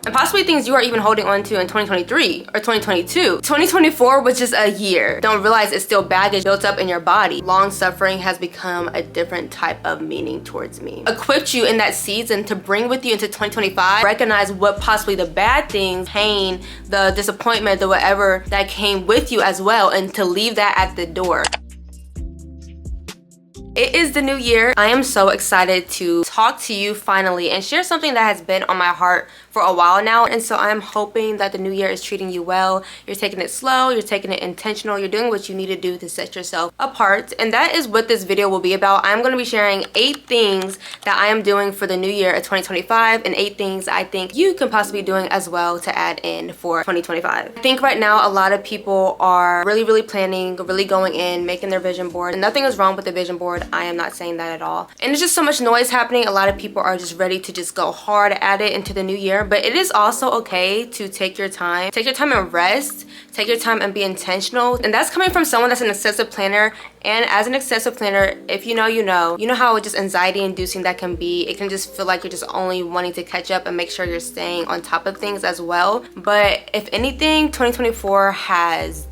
and possibly things you are even holding on to in 2023 or 2022. 2024 was just a year. Don't realize it's still baggage built up in your body. Long suffering has become a different type of meaning towards me. Equipped you in that season to bring with you into 2025. Recognize what possibly the bad things, pain, the disappointment, the whatever that came with you as well, and to leave that at the door. It is the new year. I am so excited to talk to you finally and share something that has been on my heart for a while now. And so I'm hoping that the new year is treating you well. You're taking it slow, you're taking it intentional, you're doing what you need to do to set yourself apart. And that is what this video will be about. I'm going to be sharing 8 things that I am doing for the new year of 2025 and 8 things I think you can possibly be doing as well to add in for 2025. I think right now a lot of people are really planning, really going in, making their vision board. And nothing is wrong with the vision board. I am not saying that at all. And there's just so much noise happening. A lot of people are just ready to just go hard at it into the new year. But it is also okay to take your time. Take your time and rest. Take your time and be intentional. And that's coming from someone that's an excessive planner. And as an excessive planner, if you know how just anxiety inducing that can be. It can just feel like you're just only wanting to catch up and make sure you're staying on top of things as well. But if anything, 2024 has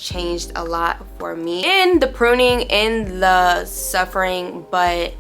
changed a lot for me in the pruning, in the suffering, but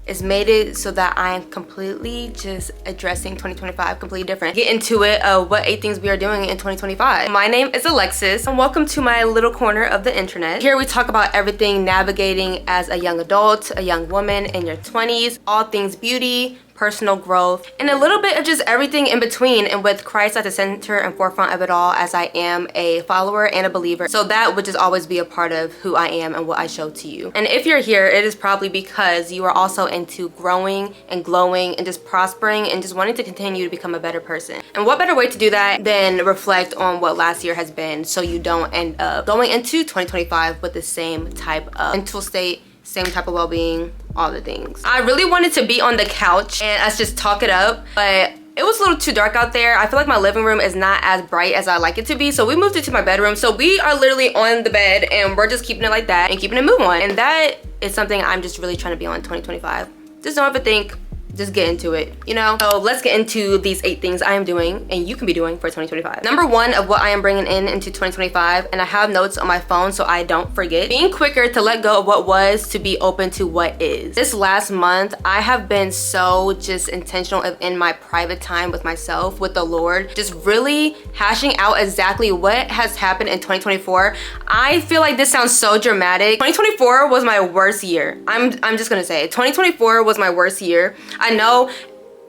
it's made it so that I am completely just addressing 2025 completely different. Get into it, what 8 things we are doing in 2025. My name is Alexis and welcome to my little corner of the internet. Here we talk about everything navigating as a young adult, a young woman in your 20s, all things beauty, personal growth, and a little bit of just everything in between, and with Christ at the center and forefront of it all, as I am a follower and a believer. So that would just always be a part of who I am and what I show to you. And if you're here, it is probably because you are also into growing and glowing and just prospering and just wanting to continue to become a better person. And what better way to do that than reflect on what last year has been, so you don't end up going into 2025 with the same type of mental state, same type of well-being, all the things. I really wanted to be on the couch and us just talk it up, but it was a little too dark out there. I feel like my living room is not as bright as I like it to be, so we moved it to my bedroom. So we are literally on the bed and we're just keeping it like that and keeping it moving on. And that is something I'm just really trying to be on in 2025. Just don't overthink. Just get into it, you know? So let's get into these 8 things I am doing and you can be doing for 2025. Number 1 of what I am bringing in into 2025, and I have notes on my phone so I don't forget. Being quicker to let go of what was to be open to what is. This last month, I have been so just intentional in my private time with myself, with the Lord, just really hashing out exactly what has happened in 2024. I feel like this sounds so dramatic. 2024 was my worst year. I'm just gonna say it. 2024 was my worst year. I know,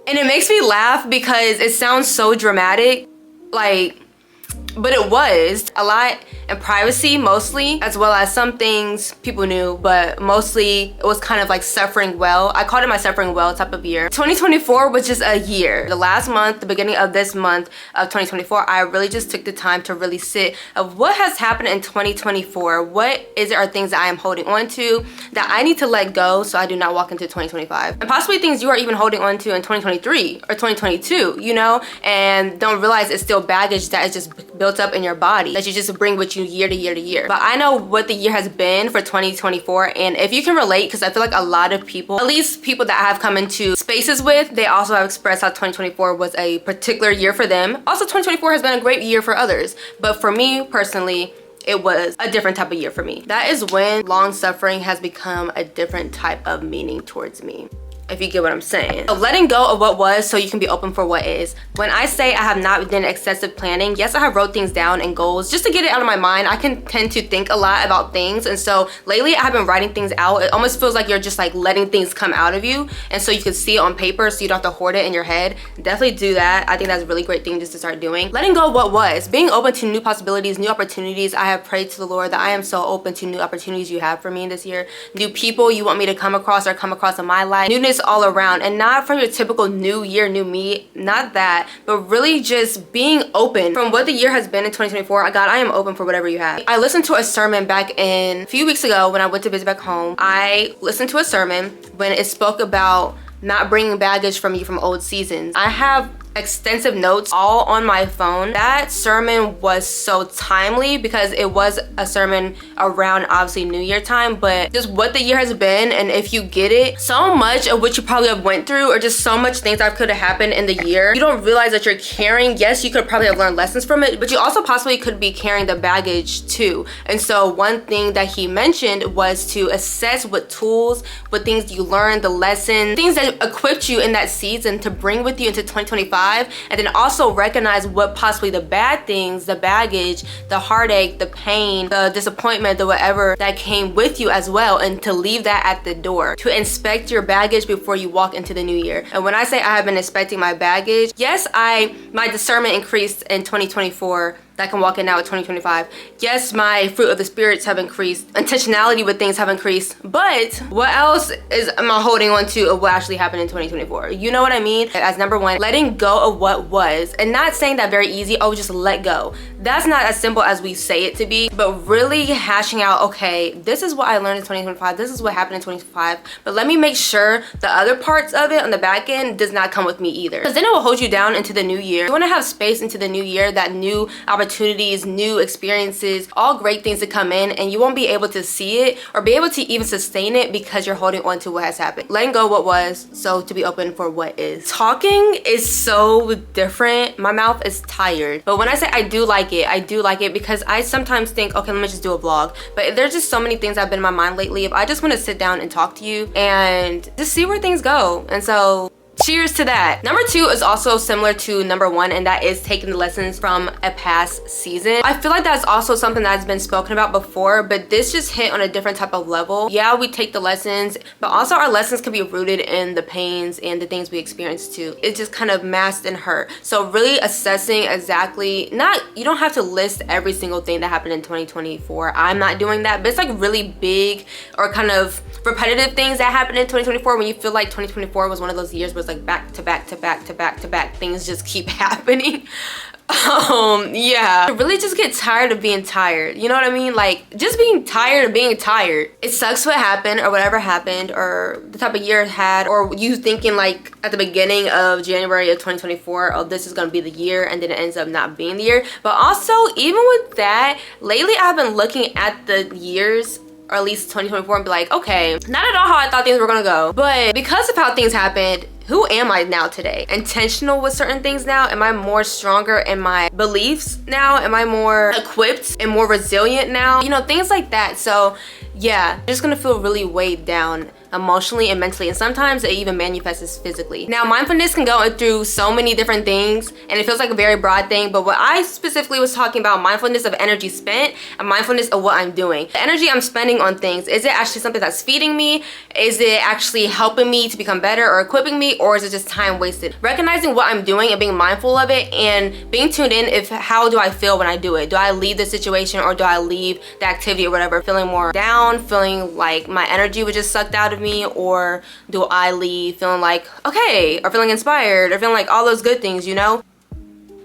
and it makes me laugh because it sounds so dramatic, but it was a lot in privacy mostly, as well as some things people knew, but mostly it was kind of like suffering well. I called it my suffering well type of year. 2024 was just a year. The last month, the beginning of this month of 2024, I really just took the time to really sit of what has happened in 2024. What are things that I am holding on to that I need to let go so I do not walk into 2025. And possibly things you are even holding on to in 2023 or 2022, and don't realize it's still baggage that is just built up in your body that you just bring with you year to year to year. But I know what the year has been for 2024, and if you can relate, because I feel like a lot of people, at least people that I have come into spaces with, they also have expressed how 2024 was a particular year for them. Also, 2024 has been a great year for others, but for me personally, it was a different type of year for me. That is when long suffering has become a different type of meaning towards me, if you get what I'm saying. So letting go of what was so you can be open for what is. When I say I have not done excessive planning, yes, I have wrote things down and goals just to get it out of my mind. I can tend to think a lot about things, and so lately I have been writing things out. It almost feels like you're just like letting things come out of you, and so you can see it on paper so you don't have to hoard it in your head. Definitely do that. I think that's a really great thing just to start doing. Letting go of what was. Being open to new possibilities, new opportunities. I have prayed to the Lord that I am so open to new opportunities you have for me this year. New people you want me to come across in my life. Newness all around, and not from your typical new year, new me, not that, but really just being open from what the year has been in 2024. God, I am open for whatever you have. I listened to a sermon back in a few weeks ago when I went to visit back home. I listened to a sermon when it spoke about not bringing baggage from you from old seasons. I have extensive notes all on my phone. That sermon was so timely because it was a sermon around obviously New Year time, but just what the year has been, and if you get it, so much of what you probably have went through, or just so much things that could have happened in the year, you don't realize that you're carrying. Yes, you could probably have learned lessons from it, but you also possibly could be carrying the baggage too. And so one thing that he mentioned was to assess what tools, what things you learned, the lessons, things that equipped you in that season to bring with you into 2025, and then also recognize what possibly the bad things, the baggage, the heartache, the pain, the disappointment, the whatever that came with you as well, and to leave that at the door, to inspect your baggage before you walk into the new year. And when I say I have been inspecting my baggage, yes, my discernment increased in 2024. I can walk in now at 2025. Yes, my fruit of the spirits have increased. Intentionality with things have increased. But what else am I holding on to of what actually happened in 2024? You know what I mean? As number one, letting go of what was, and not saying that very easy, oh, just let go. That's not as simple as we say it to be, but really hashing out, okay, this is what I learned in 2025. This is what happened in 2025. But let me make sure the other parts of it on the back end does not come with me either. Because then it will hold you down into the new year. You want to have space into the new year, that new opportunities, new experiences, all great things to come in, and you won't be able to see it or be able to even sustain it because you're holding on to what has happened. Letting go what was, so to be open for what is. Talking is so different. My mouth is tired, but when I say I do like it because I sometimes think, okay, let me just do a vlog. But there's just so many things that have been in my mind lately. If I just want to sit down and talk to you and just see where things go. And so cheers to that. Number two is also similar to number one, and that is taking the lessons from a past season. I feel like that's also something that's been spoken about before, but this just hit on a different type of level. Yeah, we take the lessons, but also our lessons can be rooted in the pains and the things we experienced too. It's just kind of masked and hurt. So really assessing exactly, you don't have to list every single thing that happened in 2024. I'm not doing that, but it's like really big or kind of repetitive things that happened in 2024 when you feel like 2024 was one of those years where it's like back to back to back to back to back, things just keep happening. Yeah, I really just get tired of being tired. You know what I mean? Like, just being tired of being tired. It sucks what happened or whatever happened or the type of year it had, or you thinking like at the beginning of January of 2024, oh, this is gonna be the year, and then it ends up not being the year. But also, even with that, lately I've been looking at the years, or at least 2024, and be like, okay, not at all how I thought things were gonna go, but because of how things happened, who am I now today? Intentional with certain things now? Am I more stronger in my beliefs now? Am I more equipped and more resilient now? You know, things like that. So yeah, I'm just gonna feel really weighed down emotionally and mentally, and sometimes it even manifests physically. Now, mindfulness can go through so many different things, and it feels like a very broad thing, but what I specifically was talking about, mindfulness of energy spent and mindfulness of what I'm doing. The energy I'm spending on things, is it actually something that's feeding me? Is it actually helping me to become better or equipping me, or is it just time wasted? Recognizing what I'm doing and being mindful of it and being tuned in, how do I feel when I do it? Do I leave the situation, or do I leave the activity or whatever feeling more down, feeling like my energy was just sucked out of me, or do I leave feeling like okay, or feeling inspired, or feeling like all those good things, you know?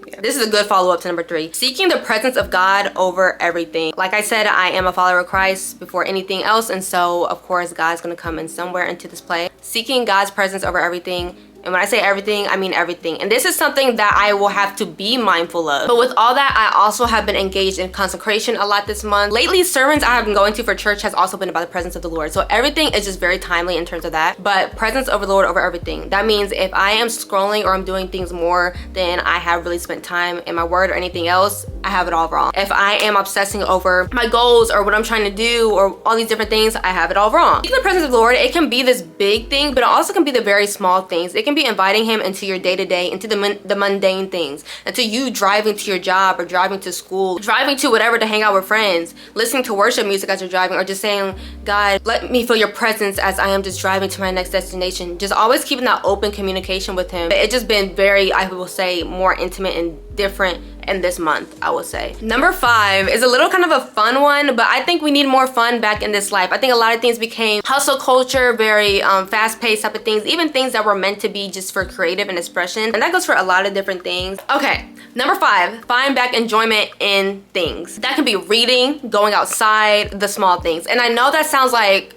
Yeah. This is a good follow-up to number three, seeking the presence of God over everything. Like I said, I am a follower of Christ before anything else, and so of course God's gonna come in somewhere into this play. Seeking God's presence over everything. And when I say everything, I mean everything. And this is something that I will have to be mindful of. But with all that, I also have been engaged in consecration a lot this month. Lately, sermons I have been going to for church has also been about the presence of the Lord. So everything is just very timely in terms of that. But presence over the Lord over everything. That means if I am scrolling or I'm doing things more than I have really spent time in my word or anything else, I have it all wrong. If I am obsessing over my goals or what I'm trying to do or all these different things, I have it all wrong. In the presence of the Lord, it can be this big thing, but it also can be the very small things. It can be inviting him into your day-to-day, into the mundane things, into you driving to your job or driving to school, driving to whatever to hang out with friends, listening to worship music as you're driving, or just saying, God, let me feel your presence as I am just driving to my next destination. Just always keeping that open communication with him. It's just been very, I will say, more intimate and different in this month, I would say. Number 5 is a little kind of a fun one, but I think we need more fun back in this life. I think a lot of things became hustle culture, very fast-paced type of things, even things that were meant to be just for creative and expression, and that goes for a lot of different things. Okay, number 5, find back enjoyment in things. That can be reading, going outside, the small things. And I know that sounds like,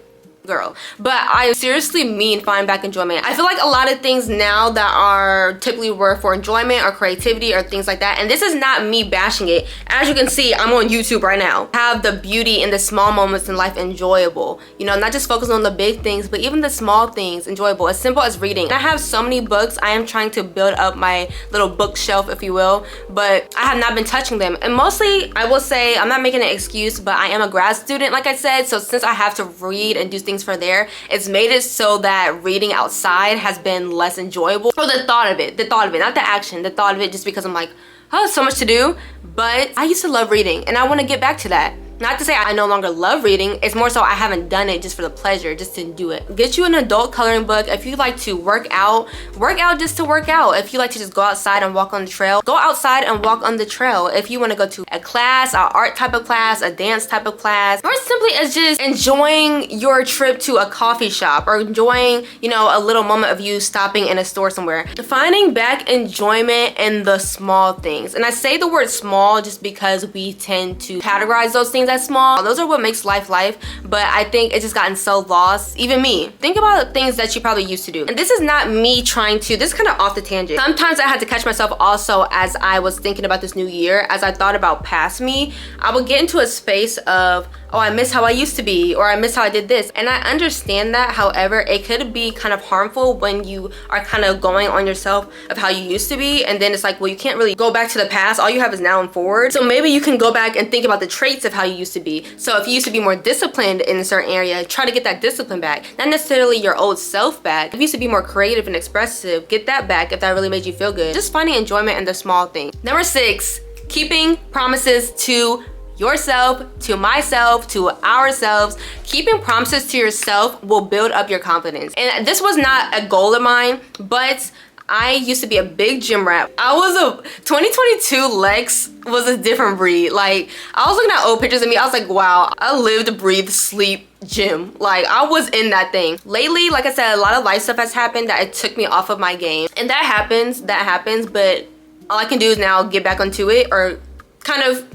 girl. But I seriously mean find back enjoyment. I feel like a lot of things now that are typically were for enjoyment or creativity or things like that, and this is not me bashing it. As you can see, I'm on YouTube right now. Have the beauty in the small moments in life enjoyable. You know, not just focusing on the big things, but even the small things enjoyable. As simple as reading. I have so many books. I am trying to build up my little bookshelf, if you will, but I have not been touching them. And mostly, I will say, I'm not making an excuse, but I am a grad student, like I said, so since I have to read and do things for there, it's made it so that reading outside has been less enjoyable. Or the thought of it, not the action, the thought of it, just because I'm like, oh, so much to do. But I used to love reading and I want to get back to that. Not to say I no longer love reading, it's more so I haven't done it just for the pleasure, just to do it. Get you an adult coloring book. If you like to work out just to work out. If you like to just go outside and walk on the trail, go outside and walk on the trail. If you want to go to a class, an art type of class, a dance type of class, or simply as just enjoying your trip to a coffee shop or enjoying, you know, a little moment of you stopping in a store somewhere. Finding back enjoyment in the small things. And I say the word small just because we tend to categorize those things as small. Those are what makes life, but I think it's just gotten so lost. Even me. Think about the things that you probably used to do. And this is not me trying to, this is kind of off the tangent. Sometimes I had to catch myself also as I was thinking about this new year, as I thought about past me, I would get into a space of, oh, I miss how I used to be, or I miss how I did this. And I understand that. However, it could be kind of harmful when you are kind of going on yourself of how you used to be. And then it's like, well, you can't really go back to the past. All you have is now and forward. So maybe you can go back and think about the traits of how you used to be. So if you used to be more disciplined in a certain area, try to get that discipline back. Not necessarily your old self back. If you used to be more creative and expressive, get that back if that really made you feel good. Just finding enjoyment in the small things. Number 6, keeping promises to yourself, to myself, to ourselves. Keeping promises to yourself will build up your confidence. And this was not a goal of mine, but I used to be a big gym rat. 2022 Lex was a different breed. Like, I was looking at old pictures of me, I was like, wow, I lived, breathe, sleep, gym. Like, I was in that thing. Lately, like I said, a lot of life stuff has happened that it took me off of my game. And that happens, but all I can do is now get back onto it, or kind of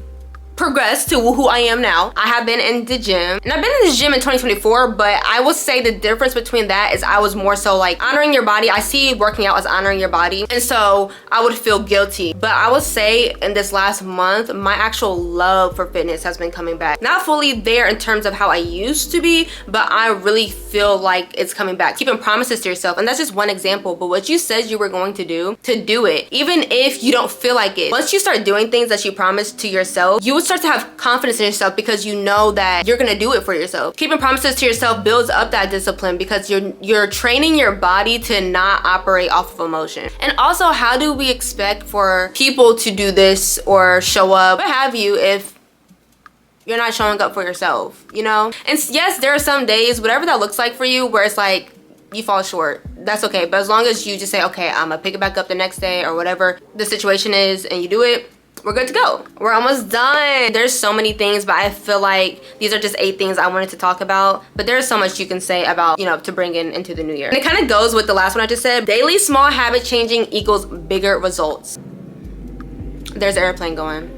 progress to who I am now. I have been in the gym, and I've been in the gym in 2024, but I will say the difference between that is I was more so like honoring your body. I see working out as honoring your body, and so I would feel guilty. But I would say in this last month, my actual love for fitness has been coming back. Not fully there in terms of how I used to be, but I really feel like it's coming back. Keeping promises to yourself, and that's just one example, but what you said you were going to do it, even if you don't feel like it. Once you start doing things that you promised to yourself, you would start to have confidence in yourself because you know that you're gonna do it for yourself. Keeping promises to yourself builds up that discipline because you're training your body to not operate off of emotion. And also, how do we expect for people to do this or show up, what have you, if you're not showing up for yourself, you know? And yes, there are some days, whatever that looks like for you, where it's like you fall short. That's okay. But as long as you just say, okay, I'm gonna pick it back up the next day or whatever the situation is, and you do it, we're good to go. We're almost done. There's so many things, but I feel like these are just 8 things I wanted to talk about. But there's so much you can say about, you know, to bring into the new year. And it kind of goes with the last one I just said. Daily small habit changing equals bigger results. There's an airplane going.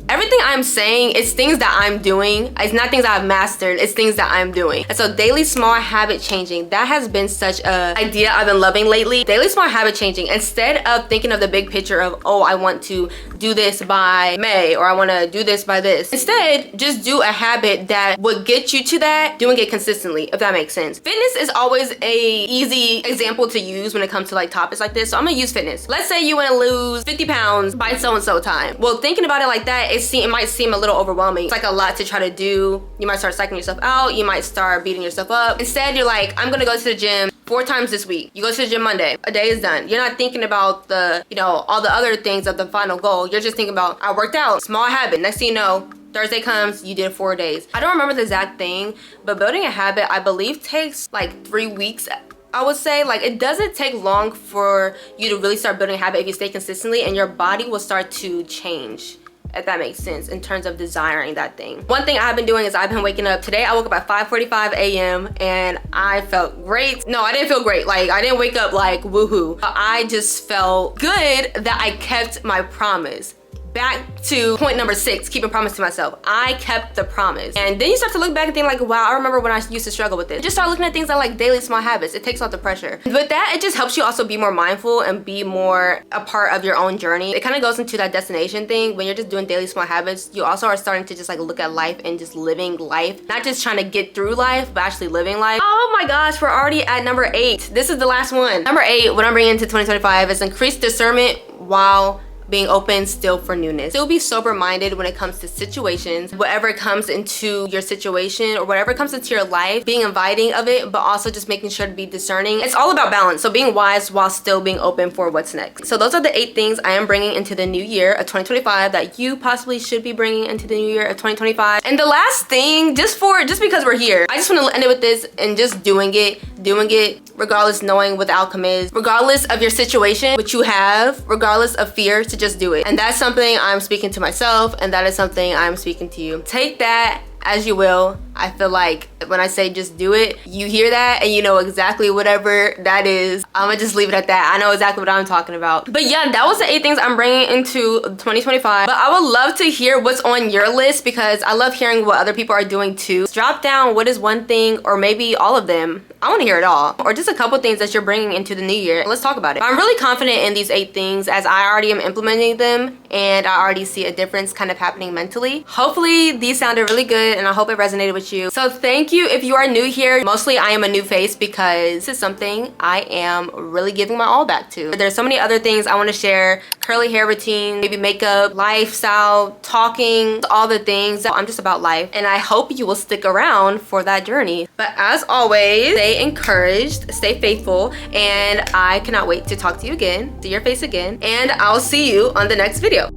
Everything I'm saying is things that I'm doing. It's not things I've mastered, it's things that I'm doing. And so daily small habit changing, that has been such a idea I've been loving lately. Daily small habit changing, instead of thinking of the big picture of, oh, I want to do this by May, or I want to do this by this. Instead, just do a habit that would get you to that, doing it consistently, if that makes sense. Fitness is always a easy example to use when it comes to like topics like this. So I'm gonna use fitness. Let's say you want to lose 50 pounds by so-and-so time. Well, thinking about it like that, it might seem a little overwhelming. It's like a lot to try to do. You might start psyching yourself out. You might start beating yourself up. Instead, you're like, I'm gonna go to the gym 4 times this week. You go to the gym Monday, a day is done. You're not thinking about the, you know, all the other things of the final goal. You're just thinking about, I worked out, small habit. Next thing you know, Thursday comes, you did 4 days. I don't remember the exact thing, but building a habit, I believe, takes like 3 weeks. I would say, like, it doesn't take long for you to really start building a habit if you stay consistently, and your body will start to change, if that makes sense, in terms of desiring that thing. One thing I've been doing is I've been waking up. Today I woke up at 5:45 a.m. and I felt great. No, I didn't feel great. Like, I didn't wake up like woohoo. I just felt good that I kept my promise. back to point number 6, keep a promise to myself. I kept the promise. And then you start to look back and think like, wow, I remember when I used to struggle with this. Just start looking at things that like daily small habits. It takes off the pressure. With that, it just helps you also be more mindful and be more a part of your own journey. It kind of goes into that destination thing. When you're just doing daily small habits, you also are starting to just like look at life and just living life. Not just trying to get through life, but actually living life. Oh my gosh, we're already at number 8. This is the last one. Number 8, what I'm bringing into 2025 is increased discernment while being open still for newness. Still be sober-minded when it comes to situations, whatever comes into your situation or whatever comes into your life, being inviting of it, but also just making sure to be discerning. It's all about balance. So being wise while still being open for what's next. So those are the 8 things I am bringing into the new year of 2025 that you possibly should be bringing into the new year of 2025. And the last thing, just because we're here, I just want to end it with this and just doing it regardless, knowing what the outcome is, regardless of your situation, what you have, regardless of fear, to just do it. And that's something I'm speaking to myself, and that is something I'm speaking to you. Take that as you will. I feel like when I say just do it, you hear that and you know exactly whatever that is. I'm gonna just leave it at that. I know exactly what I'm talking about. But yeah, that was the 8 things I'm bringing into 2025. But I would love to hear what's on your list because I love hearing what other people are doing too. Drop down what is one thing or maybe all of them. I want to hear it all. Or just a couple things that you're bringing into the new year. Let's talk about it. I'm really confident in these 8 things as I already am implementing them and I already see a difference kind of happening mentally. Hopefully these sounded really good and I hope it resonated with you. So thank you if you are new here. Mostly I am a new face because this is something I am really giving my all back to. There's so many other things I want to share. Curly hair routine, maybe makeup, lifestyle, talking, all the things. I'm just about life and I hope you will stick around for that journey. But as always, stay encouraged, stay faithful, and I cannot wait to talk to you again, see your face again, and I'll see you on the next video.